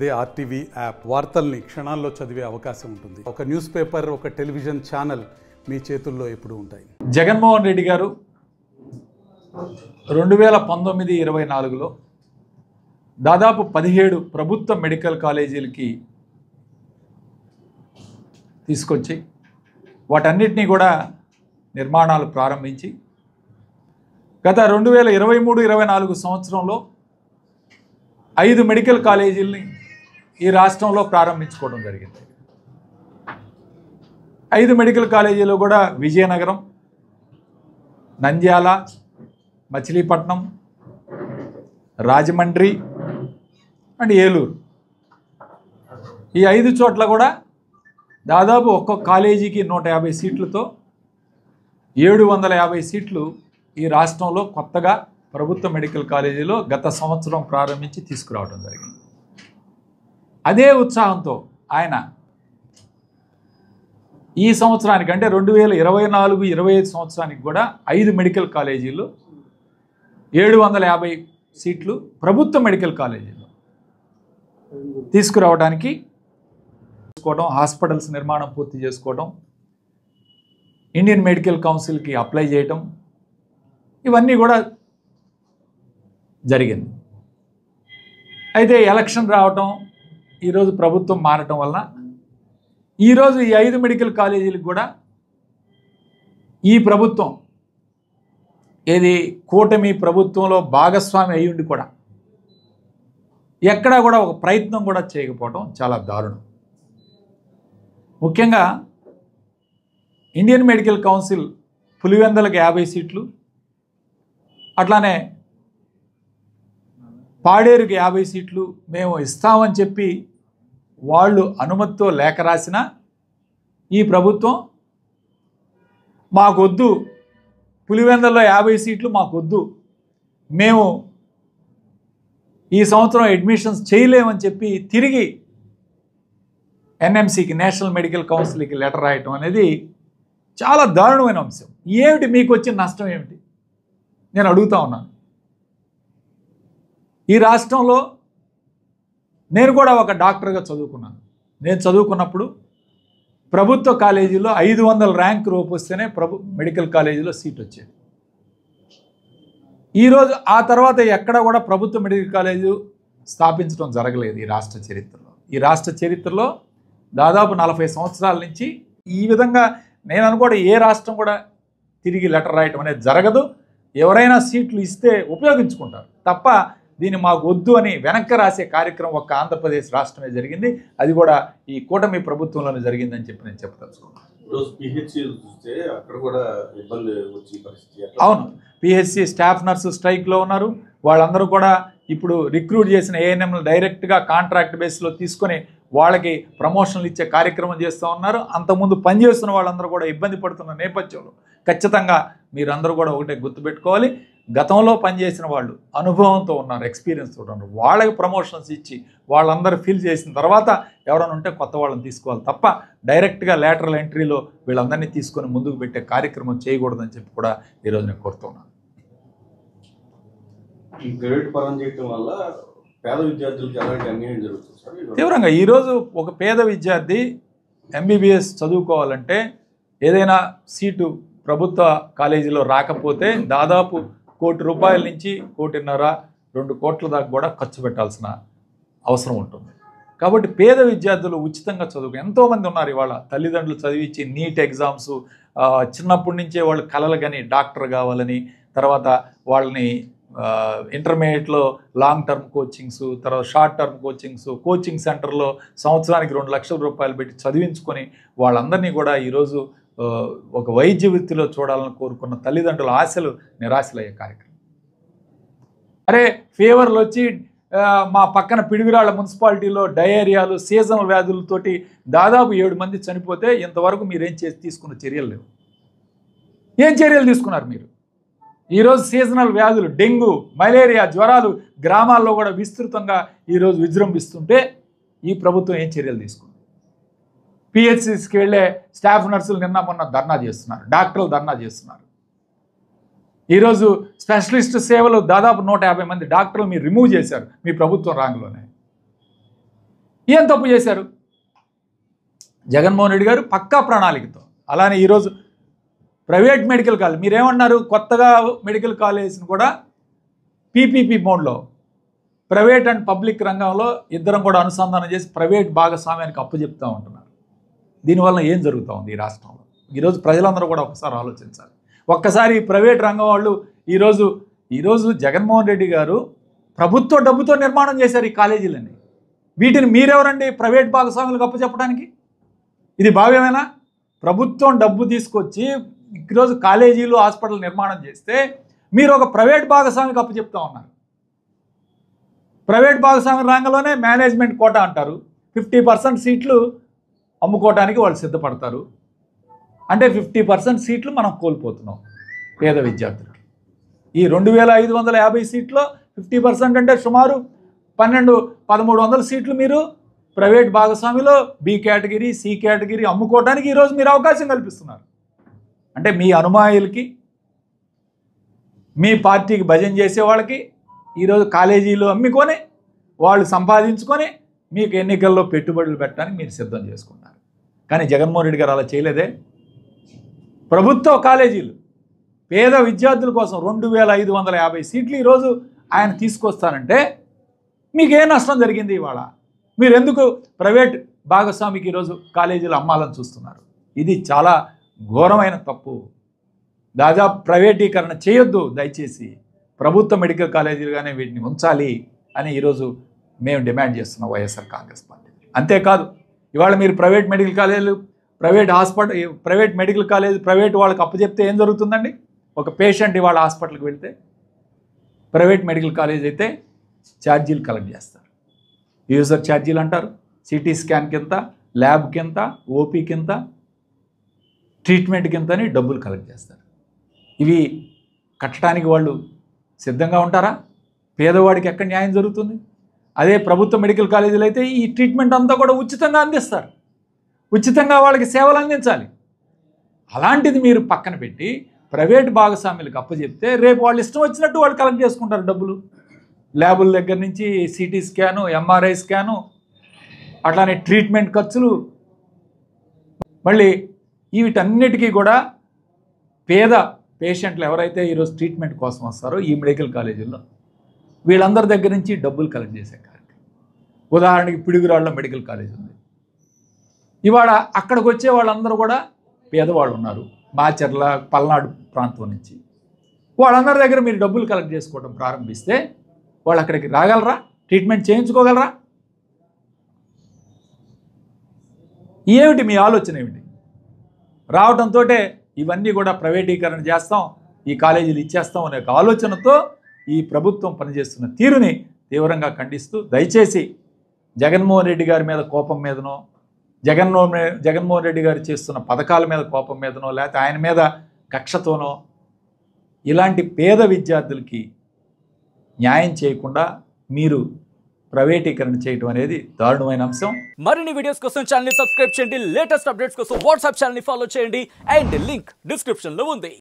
అదే RTV app వార్తల్ని క్షణాల్లో చదివే అవకాశం ఉంటుంది. ఒక న్యూస్ పేపర్, ఒక టెలివిజన్ ఛానల్ మీ చేతుల్లో ఎప్పుడూ ఉంటాయి. జగన్మోహన్ రెడ్డి గారు 2019-24లో దాదాపు 17 ప్రభుత్వ మెడికల్ కాలేజీలకి తీసుకొచ్చి వాటన్నిటినీ కూడా నిర్మాణాలు ప్రారంభించి గత 2023-24 సంవత్సరంలో 5 మెడికల్ కాలేజీలని ఈ రాష్ట్రంలో ప్రారంభించుకోవడం జరిగింది. 5 మెడికల్ కాలేజీలు కూడా విజయనగరం, నంద్యాల, మచిలీపట్నం, రాజమండ్రి అండ్ ఏలూరు. ఈ 5 చోట్ల కూడా దాదాపు ఒక్కొక్క కాలేజీకి 150 సీట్లతో 750 సీట్లు ఈ రాష్ట్రంలో కొత్తగా ప్రభుత్వ మెడికల్ కాలేజీలో గత సంవత్సరం ప్రారంభించి తీసుకురావడం జరిగింది. అదే ఉత్సాహంతో ఆయన ఈ సంవత్సరానికి అంటే 2024-25 సంవత్సరానికి కూడా 5 మెడికల్ కాలేజీలు 750 సీట్లు ప్రభుత్వ మెడికల్ కాలేజీలో తీసుకురావడానికి హాస్పిటల్స్ నిర్మాణం పూర్తి చేసుకోవడం, ఇండియన్ మెడికల్ కౌన్సిల్కి అప్లై చేయటం, ఇవన్నీ కూడా జరిగింది. అయితే ఎలక్షన్ రావటం, ఈరోజు ప్రభుత్వం మారటం వలన ఈరోజు ఈ 5 మెడికల్ కాలేజీలకు కూడా ఈ ప్రభుత్వం ఏది కూటమి ప్రభుత్వంలో భాగస్వామి అయ్యుండి కూడా ఎక్కడా కూడా ఒక ప్రయత్నం కూడా చేయకపోవడం చాలా దారుణం. ముఖ్యంగా ఇండియన్ మెడికల్ కౌన్సిల్ పులివెందులకు 50 సీట్లు, అట్లానే పాడేరుకి 50 సీట్లు మేము ఇస్తామని చెప్పి వాళ్ళు అనుమతితో లేఖ రాసిన ఈ ప్రభుత్వం మాకొద్దు, పులివెందుల్లో 50 సీట్లు మాకొద్దు, మేము ఈ సంవత్సరం అడ్మిషన్స్ చేయలేమని చెప్పి తిరిగి ఎన్ఎంసీకి, నేషనల్ మెడికల్ కౌన్సిల్కి లెటర్ రాయటం అనేది చాలా దారుణమైన అంశం. ఏమిటి మీకు వచ్చిన నష్టం ఏమిటి నేను అడుగుతా ఉన్నాను. ఈ రాష్ట్రంలో నేను కూడా ఒక డాక్టర్గా చదువుకున్నాను. నేను చదువుకున్నప్పుడు ప్రభుత్వ కాలేజీలో 500 ర్యాంక్ రూపు వస్తేనే మెడికల్ కాలేజీలో సీట్ వచ్చేది. ఈరోజు ఆ తర్వాత ఎక్కడ కూడా ప్రభుత్వ మెడికల్ కాలేజీ స్థాపించడం జరగలేదు ఈ రాష్ట్ర చరిత్రలో. ఈ రాష్ట్ర చరిత్రలో దాదాపు 40 సంవత్సరాల నుంచి ఈ విధంగా నేను అనుకోవడం ఏ రాష్ట్రం కూడా తిరిగి లెటర్ రాయటం అనేది జరగదు. ఎవరైనా సీట్లు ఇస్తే ఉపయోగించుకుంటారు తప్ప దీన్ని మాకు వద్దు అని వెనక్కి రాసే కార్యక్రమం ఒక్క ఆంధ్రప్రదేశ్ రాష్ట్రమే జరిగింది. అది కూడా ఈ కూటమి ప్రభుత్వంలోనే జరిగిందని చెప్పి నేను చెప్పదలుచుకున్నాను. అవును, పిహెచ్సి స్టాఫ్ నర్సు స్ట్రైక్లో ఉన్నారు. వాళ్ళందరూ కూడా ఇప్పుడు రిక్రూట్ చేసిన ఏఎన్ఎంలు డైరెక్ట్గా కాంట్రాక్ట్ బేస్లో తీసుకొని వాళ్ళకి ప్రమోషన్లు ఇచ్చే కార్యక్రమం చేస్తూ ఉన్నారు. అంతకుముందు పనిచేస్తున్న వాళ్ళందరూ కూడా ఇబ్బంది పడుతున్న నేపథ్యంలో ఖచ్చితంగా మీరందరూ కూడా ఒకటే గుర్తుపెట్టుకోవాలి, గతంలో పనిచేసిన వాళ్ళు అనుభవంతో ఉన్నారు, ఎక్స్పీరియన్స్తో ఉన్నారు. వాళ్ళకి ప్రమోషన్స్ ఇచ్చి వాళ్ళందరూ ఫిల్ చేసిన తర్వాత ఎవరైనా ఉంటే కొత్త వాళ్ళని తీసుకోవాలి తప్ప డైరెక్ట్గా లేటరల్ ఎంట్రీలో వీళ్ళందరినీ తీసుకొని ముందుకు పెట్టే కార్యక్రమం చేయకూడదని చెప్పి కూడా ఈరోజు నేను కోరుతున్నాను. తీవ్రంగా ఈరోజు ఒక పేద విద్యార్థి ఎంబీబీఎస్ చదువుకోవాలంటే ఏదైనా సీటు ప్రభుత్వ కాలేజీలో రాకపోతే దాదాపు ₹1,00,00,000 నుంచి ₹1,50,00,000, ₹2 దాకా కూడా ఖర్చు పెట్టాల్సిన అవసరం ఉంటుంది. కాబట్టి పేద విద్యార్థులు ఉచితంగా చదువుకు ఎంతోమంది ఉన్నారు. ఇవాళ తల్లిదండ్రులు చదివించి నీట్ ఎగ్జామ్స్ చిన్నప్పటి నుంచే వాళ్ళు కలలు కానీ డాక్టర్ కావాలని, తర్వాత వాళ్ళని ఇంటర్మీడియట్లో లాంగ్ టర్మ్ కోచింగ్స్, తర్వాత షార్ట్ టర్మ్ కోచింగ్స్, కోచింగ్ సెంటర్లో సంవత్సరానికి ₹2,00,000 పెట్టి చదివించుకొని వాళ్ళందరినీ కూడా ఈరోజు ఒక వైద్య వృత్తిలో చూడాలని కోరుకున్న తల్లిదండ్రుల ఆశలు నిరాశలయ్యే కార్యక్రమం. అరే ఫీవర్లు వచ్చి మా పక్కన పిడుగురాళ్ళ మున్సిపాలిటీలో డయేరియాలు, సీజనల్ వ్యాధులతోటి దాదాపు 7 మంది చనిపోతే ఇంతవరకు మీరేం తీసుకున్న చర్యలు లేవు. ఏం చర్యలు తీసుకున్నారు మీరు? ఈరోజు సీజనల్ వ్యాధులు, డెంగ్యూ, మలేరియా, జ్వరాలు గ్రామాల్లో కూడా విస్తృతంగా ఈరోజు విజృంభిస్తుంటే ఈ ప్రభుత్వం ఏం చర్యలు తీసుకుంది? పిహెచ్సిస్కి వెళ్ళే స్టాఫ్ నర్సులు నిన్న మొన్న ధర్నా చేస్తున్నారు, డాక్టర్లు ధర్నా చేస్తున్నారు. ఈరోజు స్పెషలిస్ట్ సేవలు దాదాపు 150 మంది డాక్టర్లు మీరు రిమూవ్ చేశారు మీ ప్రభుత్వం రాంగ్లోనే. ఏం తప్పు చేశారు? జగన్మోహన్ రెడ్డి గారు పక్కా ప్రణాళికతో. అలానే ఈరోజు ప్రైవేట్ మెడికల్ కాలేజ్ మీరేమన్నారు, కొత్తగా మెడికల్ కాలేజ్ని కూడా పీపీపీ మోడ్లో ప్రైవేట్ అండ్ పబ్లిక్ రంగంలో ఇద్దరం కూడా అనుసంధానం చేసి ప్రైవేట్ భాగస్వామ్యానికి అప్పచెప్తూ ఉంటున్నారు. దీనివల్ల ఏం జరుగుతూ ఉంది ఈ రాష్ట్రంలో? ఈరోజు ప్రజలందరూ కూడా ఒకసారి ఆలోచించాలి. ఒక్కసారి ప్రైవేట్ రంగం వాళ్ళు ఈరోజు జగన్మోహన్ రెడ్డి గారు ప్రభుత్వ డబ్బుతో నిర్మాణం చేశారు ఈ కాలేజీలని. వీటిని మీరెవరండి ప్రైవేట్ భాగస్వాములకు అప్పచెప్పడానికి? ఇది భావ్యమేనా? ప్రభుత్వం డబ్బు తీసుకొచ్చి ఈరోజు కాలేజీలు హాస్పిటల్ నిర్మాణం చేస్తే మీరు ఒక ప్రైవేట్ భాగస్వామికి అప్పచెప్తా ఉన్నారు. ప్రైవేట్ భాగస్వామి రంగంలోనే మేనేజ్మెంట్ కోటా అంటారు. 50% సీట్లు అమ్ముకోవడానికి వాళ్ళు సిద్ధపడతారు. అంటే 50% సీట్లు మనం కోల్పోతున్నాం పేద విద్యార్థులకి. ఈ 2550 సీట్లో 50% అంటే సుమారు 1300 సీట్లు మీరు ప్రైవేట్ భాగస్వామిలో బి కేటగిరీ, సి కేటగిరీ అమ్ముకోవడానికి ఈరోజు మీరు అవకాశం కల్పిస్తున్నారు. అంటే మీ అనుమాయులకి, మీ పార్టీకి భజన చేసే వాళ్ళకి ఈరోజు కాలేజీలు అమ్ముకొని వాళ్ళు సంపాదించుకొని మీకు ఎన్నికల్లో పెట్టుబడులు పెట్టడానికి మీరు సిద్ధం చేసుకున్నారు. కానీ జగన్మోహన్ రెడ్డి గారు అలా చేయలేదే. ప్రభుత్వ కాలేజీలు పేద విద్యార్థుల కోసం 2550 సీట్లు ఈరోజు ఆయన తీసుకొస్తానంటే మీకే నష్టం జరిగింది ఇవాళ? మీరు ఎందుకు ప్రైవేట్ భాగస్వామికి ఈరోజు కాలేజీలు అమ్మాలని చూస్తున్నారు? ఇది చాలా ఘోరమైన తప్పు. దాదాపు ప్రైవేటీకరణ చేయొద్దు దయచేసి. ప్రభుత్వ మెడికల్ కాలేజీలుగానే వీటిని ఉంచాలి అని ఈరోజు మేము డిమాండ్ చేస్తున్నాం వైఎస్ఆర్ కాంగ్రెస్ పార్టీ. అంతేకాదు ఇవాళ మీరు ప్రైవేట్ మెడికల్ కాలేజీలు, ప్రైవేట్ మెడికల్ కాలేజ్ ప్రైవేట్ వాళ్ళకి అప్పచెప్తే ఏం జరుగుతుందండి? ఒక పేషెంట్ ఇవాళ హాస్పిటల్కి వెళ్తే ప్రైవేట్ మెడికల్ కాలేజ్ అయితే ఛార్జీలు కలెక్ట్ చేస్తారు. యూజర్ ఛార్జీలు అంటారు. సిటీ స్కాన్ కింద, ల్యాబ్ కింద, ఓపీ కింద, ట్రీట్మెంట్ కింద డబ్బులు కలెక్ట్ చేస్తారు. ఇవి కట్టడానికి వాళ్ళు సిద్ధంగా ఉంటారా? పేదవాడికి ఎక్కడ న్యాయం జరుగుతుంది? అదే ప్రభుత్వ మెడికల్ కాలేజీలు అయితే ఈ ట్రీట్మెంట్ అంతా కూడా ఉచితంగా అందిస్తారు. ఉచితంగా వాళ్ళకి సేవలు అందించాలి. అలాంటిది మీరు పక్కన పెట్టి ప్రైవేట్ భాగస్వామ్యులకు అప్పచెప్తే రేపు వాళ్ళు ఇష్టం వచ్చినట్టు వాళ్ళు కలెక్ట్ చేసుకుంటారు డబ్బులు. ల్యాబుల దగ్గర నుంచి సిటీ స్కాను, ఎంఆర్ఐ స్కాను, అట్లానే ట్రీట్మెంట్ ఖర్చులు. మళ్ళీ వీటన్నిటికీ కూడా పేద పేషెంట్లు ఎవరైతే ఈరోజు ట్రీట్మెంట్ కోసం వస్తారో ఈ మెడికల్ కాలేజీల్లో వీళ్ళందరి దగ్గర నుంచి డబ్బులు కలెక్ట్ చేసే కార్యక్రమం. ఉదాహరణకి పిడుగురాళ్ళలో మెడికల్ కాలేజ్ ఉంది. ఇవాళ అక్కడికి వచ్చే వాళ్ళందరూ కూడా పేదవాళ్ళు ఉన్నారు. మాచర్ల, పల్నాడు ప్రాంతం నుంచి వాళ్ళందరి దగ్గర మీరు డబ్బులు కలెక్ట్ చేసుకోవడం ప్రారంభిస్తే వాళ్ళు అక్కడికి రాగలరా? ట్రీట్మెంట్ చేయించుకోగలరా? ఏమిటి మీ ఆలోచన? ఏమిటి? రావడంతో ఇవన్నీ కూడా ప్రైవేటీకరణ చేస్తాం, ఈ కాలేజీలు ఇచ్చేస్తాం అనే ఆలోచనతో ఈ ప్రభుత్వం పనిచేస్తున్న తీరుని తీవ్రంగా ఖండిస్తూ దయచేసి జగన్మోహన్ రెడ్డి గారి మీద కోపం మీదనో, జగన్మోహన్ రెడ్డి గారు చేస్తున్న పథకాల మీద కోపం మీదనో, లేకపోతే ఆయన మీద కక్షతోనో ఇలాంటి పేద విద్యార్థులకి న్యాయం చేయకుండా మీరు ప్రైవేటీకరణ చేయడం అనేది దారుణమైన అంశం. మరిన్ని వీడియోస్ కోసం ఛానల్ ని సబ్స్క్రైబ్ చేయండి. లేటెస్ట్ అప్డేట్స్ కోసం వాట్సాప్ ఛానల్ ని ఫాలో చేయండి. అండ్ లింక్ డిస్క్రిప్షన్ లో ఉంది.